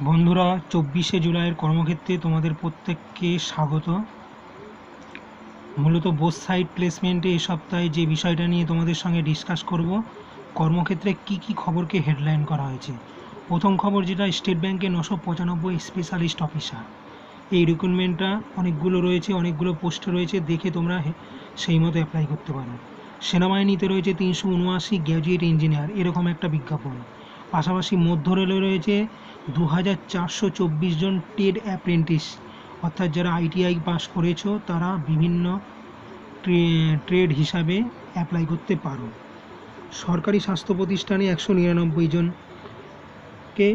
বন্ধুরা, 24শে জুলাইয়ের কর্মক্ষেত্রে তোমাদের প্রত্যেককে স্বাগত। মূলত বোথ সাইড প্লেসমেন্টে এই সপ্তাহে যে বিষয়টা নিয়ে তোমাদের সঙ্গে ডিসকাস করব, কর্মক্ষেত্রে কি কি খবরকে হেডলাইন করা হয়েছে। প্রথম খবর যেটা, স্টেট ব্যাংকে 995 স্পেশালিস্ট অফিসার। এই রিক্রুটমেন্টটা অনেকগুলো রয়েছে, অনেকগুলো পোস্ট রয়েছে, দেখে তোমরা সেই মতো অ্যাপ্লাই করতে পারো। সেনাবাহিনীতে রয়েছে 379 গ্র্যাজুয়েট ইঞ্জিনিয়ার, এরকম একটা বিজ্ঞাপন। পাশাপাশি মধ্য রেলে রয়েছে 2424 জন ট্রেড অ্যাপ্রেন্টিস, অর্থাৎ যারা ITI পাস করেছো তারা বিভিন্ন ট্রেড হিসাবে অ্যাপ্লাই করতে পারো। সরকারি স্বাস্থ্য প্রতিষ্ঠানে 199 জনকে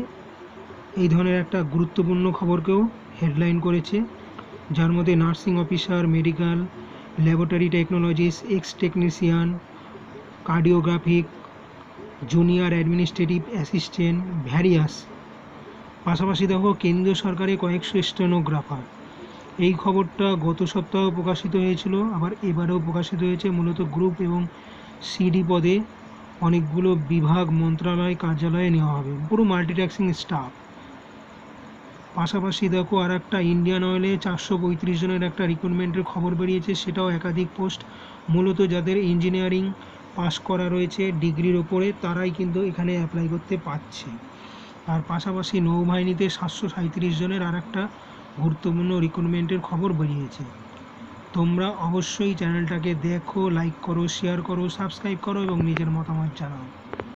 এই ধরনের একটা গুরুত্বপূর্ণ খবরকেও হেডলাইন করেছে, যার মধ্যে nursing officer, medical laboratory technologist, x technician, cardiographic, junior administrative assistant, various. পাশাপাশি দেখো, কেন্দ্রীয় সরকারে কয়েকশো স্টেনোগ্রাফার। এই খবরটা গত সপ্তাহ প্রকাশিত হয়েছিল, আবার এবারেও প্রকাশিত হয়েছে। মূলত গ্রুপ এবং CD পদে অনেকগুলো বিভাগ, মন্ত্রণালয়, কার্যালয়ে নেওয়া হবে, পুরো মাল্টিটাস্কিং স্টাফ। পাশাপাশি দেখো, আর একটা ইন্ডিয়ান অয়েলে 435 জনের একটা রিক্রুটমেন্টের খবর বেরিয়েছে, সেটাও একাধিক পোস্ট। মূলত যাদের ইঞ্জিনিয়ারিং পাস করা রয়েছে ডিগ্রির ওপরে, তারাই কিন্তু এখানে অ্যাপ্লাই করতে পারছে। আর পাশাপাশি নৌবাহিনীতে 737 জনের আর একটা গুরুত্বপূর্ণ রিক্রুটমেন্টের খবর বেরিয়েছে। তোমরা অবশ্যই চ্যানেলটাকে দেখো, লাইক করো, শেয়ার করো, সাবস্ক্রাইব করো এবং নিজের মতামত জানাও।